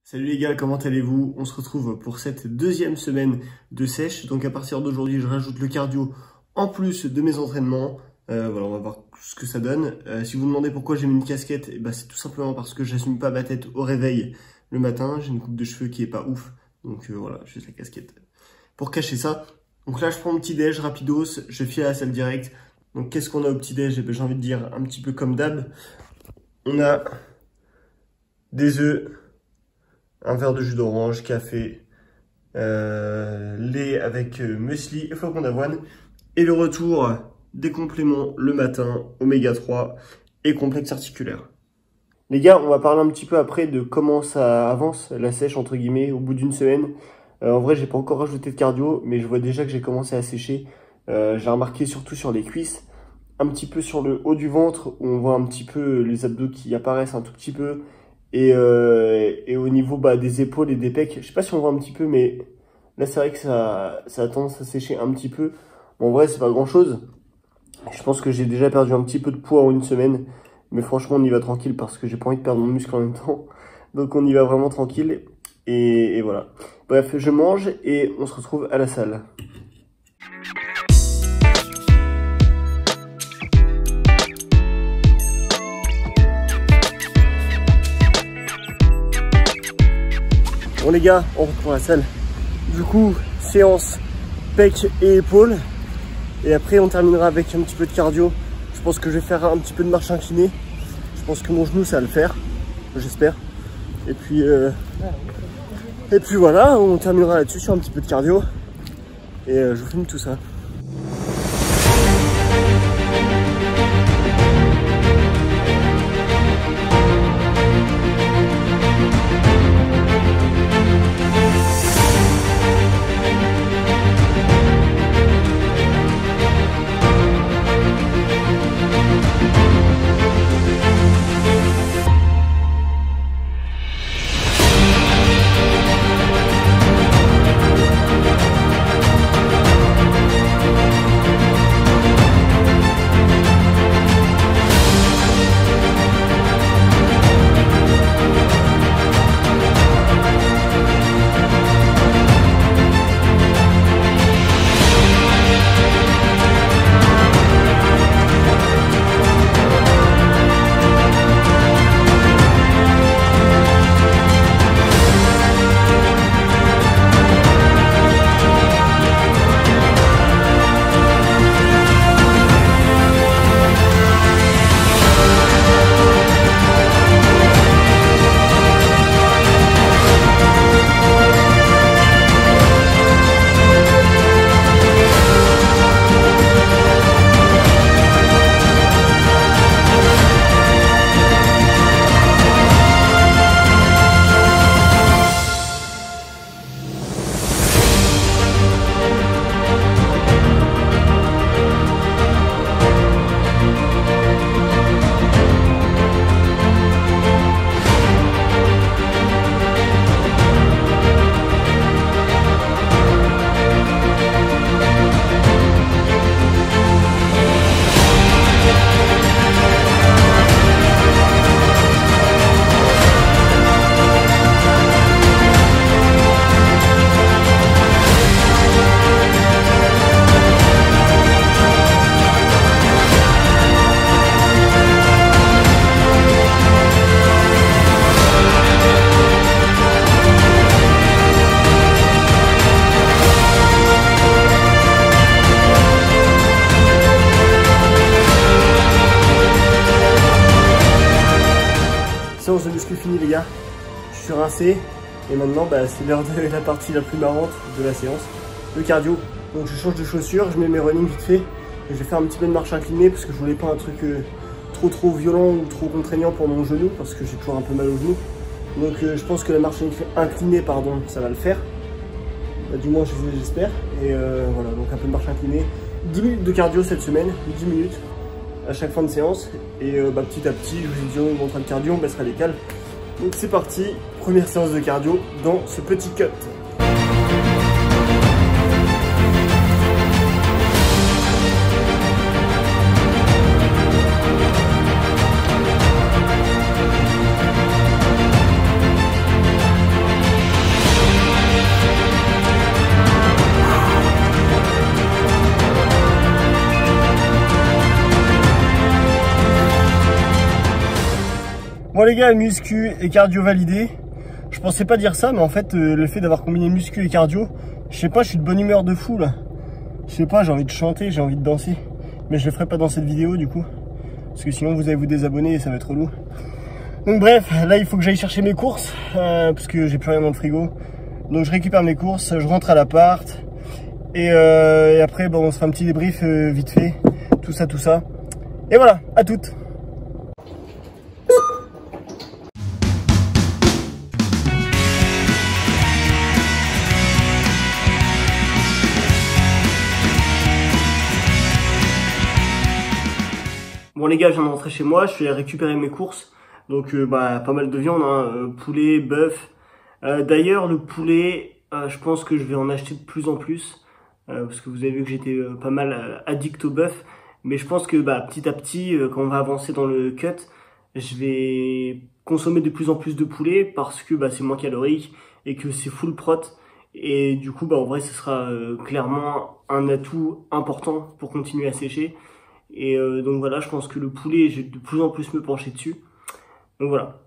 Salut les gars, comment allez-vous? On se retrouve pour cette deuxième semaine de sèche. Donc à partir d'aujourd'hui, je rajoute le cardio en plus de mes entraînements. Voilà, on va voir ce que ça donne. Si vous vous demandez pourquoi j'ai mis une casquette, c'est tout simplement parce que j'assume pas ma tête au réveil le matin. J'ai une coupe de cheveux qui est pas ouf. Donc voilà, juste la casquette pour cacher ça. Donc là, je prends mon petit déj rapidos, je file à la salle directe. Donc qu'est-ce qu'on a au petit déj? J'ai envie de dire un petit peu comme d'hab. On a des œufs, un verre de jus d'orange, café, lait avec muesli et flocons d'avoine. Et le retour des compléments le matin, oméga 3 et complexe articulaire. Les gars, on va parler un petit peu après de comment ça avance la sèche entre guillemets au bout d'une semaine. En vrai, j'ai pas encore rajouté de cardio, mais je vois déjà que j'ai commencé à sécher. J'ai remarqué surtout sur les cuisses, un petit peu sur le haut du ventre où on voit un petit peu les abdos qui apparaissent un tout petit peu. Et au niveau des épaules et des pecs, je sais pas si on voit un petit peu, mais là c'est vrai que ça a tendance à sécher un petit peu. Bon, en vrai, c'est pas grand chose. Je pense que j'ai déjà perdu un petit peu de poids en une semaine. Mais franchement, on y va tranquille parce que j'ai pas envie de perdre mon muscle en même temps. Donc on y va vraiment tranquille. Et voilà. Bref, je mange et on se retrouve à la salle. Bon les gars, on reprend la salle. Du coup, séance pec et épaules. Et après, on terminera avec un petit peu de cardio. Je pense que je vais faire un petit peu de marche inclinée. Je pense que mon genou, ça va le faire. J'espère. Et puis voilà, on terminera là-dessus sur un petit peu de cardio. Et je vous filme tout ça. Séance de muscu finie les gars, je suis rincé et maintenant c'est l'heure de la partie la plus marrante de la séance, le cardio. Donc je change de chaussures, je mets mes running vite fait et je vais faire un petit peu de marche inclinée parce que je voulais pas un truc trop violent ou trop contraignant pour mon genou parce que j'ai toujours un peu mal au genou. Donc je pense que la marche inclinée ça va le faire, du moins j'espère. Et voilà, donc un peu de marche inclinée, 10 minutes de cardio cette semaine, 10 minutes à chaque fin de séance. Et petit à petit, je vous ai dit, mon train de cardio, on baissera les cales. Donc c'est parti, première séance de cardio dans ce petit cut. les gars, muscu et cardio validé. Je pensais pas dire ça, mais en fait, le fait d'avoir combiné muscu et cardio, je sais pas, je suis de bonne humeur de fou là. Je sais pas, j'ai envie de chanter, j'ai envie de danser. Mais je le ferai pas dans cette vidéo du coup. Parce que sinon vous allez vous désabonner et ça va être relou. Donc bref, là il faut que j'aille chercher mes courses. Parce que j'ai plus rien dans le frigo. Donc je récupère mes courses, je rentre à l'appart. Et après, bon, on se fait un petit débrief vite fait. Tout ça, tout ça. Et voilà, à toutes. Bon les gars, je viens de rentrer chez moi, je suis allé récupérer mes courses. Donc pas mal de viande, hein, poulet, bœuf. D'ailleurs le poulet, je pense que je vais en acheter de plus en plus. Parce que vous avez vu que j'étais pas mal addict au bœuf. Mais je pense que petit à petit, quand on va avancer dans le cut, je vais consommer de plus en plus de poulet parce que c'est moins calorique et que c'est full prot. Et du coup, en vrai, ce sera clairement un atout important pour continuer à sécher. Et donc voilà, je pense que le poulet, je vais de plus en plus me pencher dessus. Donc voilà.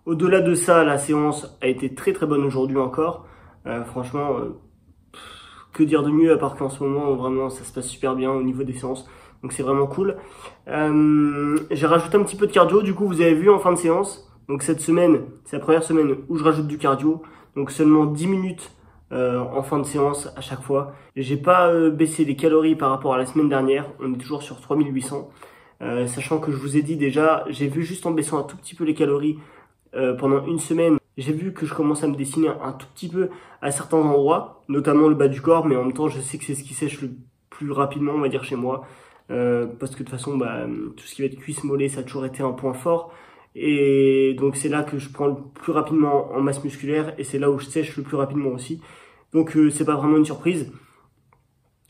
Au-delà de ça, la séance a été très très bonne aujourd'hui encore. Franchement, que dire de mieux à part qu'en ce moment, vraiment, ça se passe super bien au niveau des séances. Donc c'est vraiment cool. J'ai rajouté un petit peu de cardio, du coup vous avez vu en fin de séance. Donc cette semaine, c'est la première semaine où je rajoute du cardio. Donc seulement 10 minutes en fin de séance à chaque fois. J'ai pas baissé les calories par rapport à la semaine dernière. On est toujours sur 3800. Sachant que je vous ai dit déjà, j'ai vu juste en baissant un tout petit peu les calories pendant une semaine. J'ai vu que je commence à me dessiner un tout petit peu à certains endroits, notamment le bas du corps, mais en même temps je sais que c'est ce qui sèche le plus rapidement, on va dire, chez moi. Parce que de toute façon, tout ce qui va être cuisse mollet, ça a toujours été un point fort. Et donc c'est là que je prends le plus rapidement en masse musculaire et c'est là où je sèche le plus rapidement aussi. Donc c'est pas vraiment une surprise.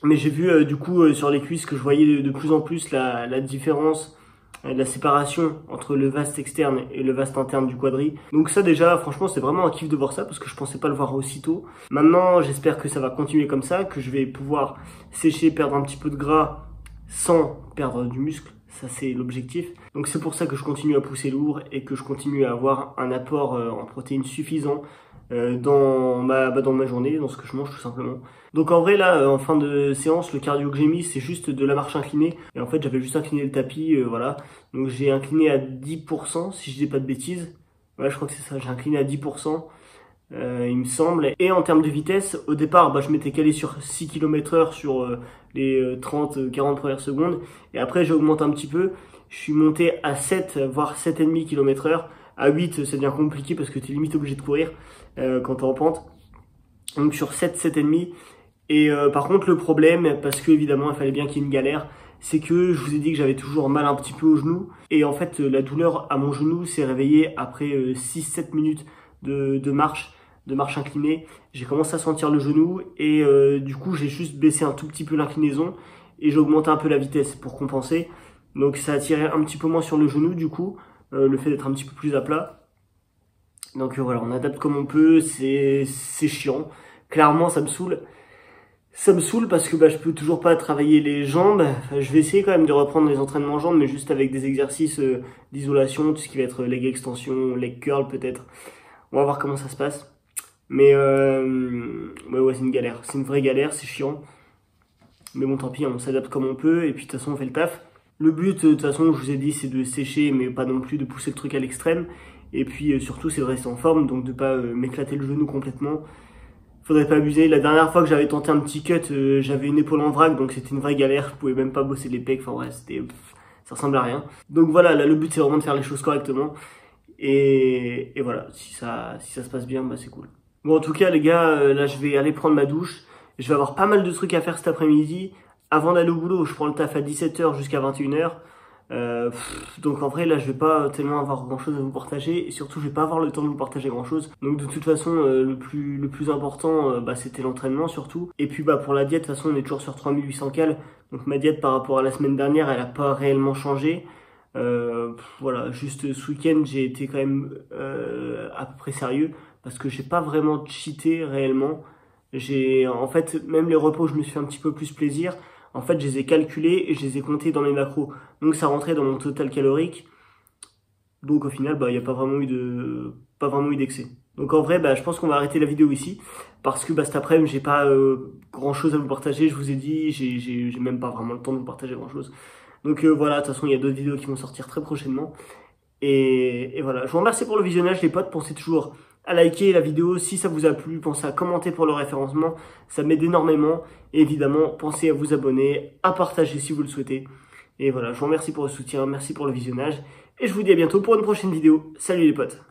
Mais j'ai vu du coup sur les cuisses que je voyais de plus en plus la différence, la séparation entre le vaste externe et le vaste interne du quadri. Donc ça déjà, franchement, c'est vraiment un kiff de voir ça parce que je pensais pas le voir aussitôt. Maintenant, j'espère que ça va continuer comme ça, que je vais pouvoir sécher, perdre un petit peu de gras sans perdre du muscle. Ça, c'est l'objectif. Donc c'est pour ça que je continue à pousser lourd et que je continue à avoir un apport en protéines suffisant dans ma journée, dans ce que je mange tout simplement. Donc en vrai là, en fin de séance, le cardio que j'ai mis, c'est juste de la marche inclinée. Et en fait, j'avais juste incliné le tapis, voilà. Donc j'ai incliné à 10%, si je dis pas de bêtises. Ouais, je crois que c'est ça, j'ai incliné à 10%. Il me semble. Et en termes de vitesse, au départ, je m'étais calé sur 6 km/h sur les 30-40 premières secondes. Et après, j'ai augmenté un petit peu. Je suis monté à 7, voire 7,5 km/h. À 8, ça devient compliqué parce que tu es limite obligé de courir quand tu es en pente. Donc sur 7, 7,5. Et par contre, le problème, parce que évidemment, il fallait bien qu'il y ait une galère, c'est que je vous ai dit que j'avais toujours mal un petit peu au genou. Et en fait, la douleur à mon genou s'est réveillée après 6-7 minutes de marche inclinée. J'ai commencé à sentir le genou et du coup, j'ai juste baissé un tout petit peu l'inclinaison et j'ai augmenté un peu la vitesse pour compenser. Donc ça a tiré un petit peu moins sur le genou du coup, le fait d'être un petit peu plus à plat. Donc voilà, on adapte comme on peut, c'est chiant. Clairement, ça me saoule. Ça me saoule parce que je peux toujours pas travailler les jambes. Enfin, je vais essayer quand même de reprendre les entraînements jambes, mais juste avec des exercices d'isolation, tout ce qui va être leg extension, leg curl peut-être. On va voir comment ça se passe. Mais ouais, c'est une galère. C'est une vraie galère, c'est chiant. Mais bon, tant pis, on s'adapte comme on peut et puis de toute façon, on fait le taf. Le but, de toute façon, je vous ai dit, c'est de sécher, mais pas non plus de pousser le truc à l'extrême. Et puis surtout, c'est de rester en forme, donc de pas m'éclater le genou complètement. Faudrait pas abuser. La dernière fois que j'avais tenté un petit cut, j'avais une épaule en vrac, donc c'était une vraie galère. Je pouvais même pas bosser les pecs. Enfin ouais, ça ressemble à rien. Donc voilà, là le but c'est vraiment de faire les choses correctement. Et voilà, si ça se passe bien, c'est cool. Bon, en tout cas les gars, là je vais aller prendre ma douche. Je vais avoir pas mal de trucs à faire cet après-midi. Avant d'aller au boulot, je prends le taf à 17h jusqu'à 21h. Donc en vrai là je vais pas tellement avoir grand chose à vous partager et surtout je vais pas avoir le temps de vous partager grand chose. Donc de toute façon le plus important c'était l'entraînement surtout. Et puis pour la diète de toute façon on est toujours sur 3800 cales. Donc ma diète par rapport à la semaine dernière elle a pas réellement changé. Voilà, juste ce week-end j'ai été quand même à peu près sérieux parce que j'ai pas vraiment cheaté réellement. En fait même les repos je me suis fait un petit peu plus plaisir. En fait, je les ai calculés et je les ai comptés dans mes macros. Donc, ça rentrait dans mon total calorique. Donc au final, il n'y a pas vraiment eu d'excès. Donc en vrai, je pense qu'on va arrêter la vidéo ici. Parce que cet après-midi, j'ai pas grand chose à vous partager. Je vous ai dit, j'ai même pas vraiment le temps de vous partager grand chose. Donc voilà, de toute façon, il y a d'autres vidéos qui vont sortir très prochainement. Et voilà, je vous remercie pour le visionnage les potes, pensez toujours à liker la vidéo si ça vous a plu, pensez à commenter pour le référencement, ça m'aide énormément. Et évidemment, pensez à vous abonner, à partager si vous le souhaitez. Et voilà, je vous remercie pour le soutien, merci pour le visionnage, et je vous dis à bientôt pour une prochaine vidéo. Salut les potes!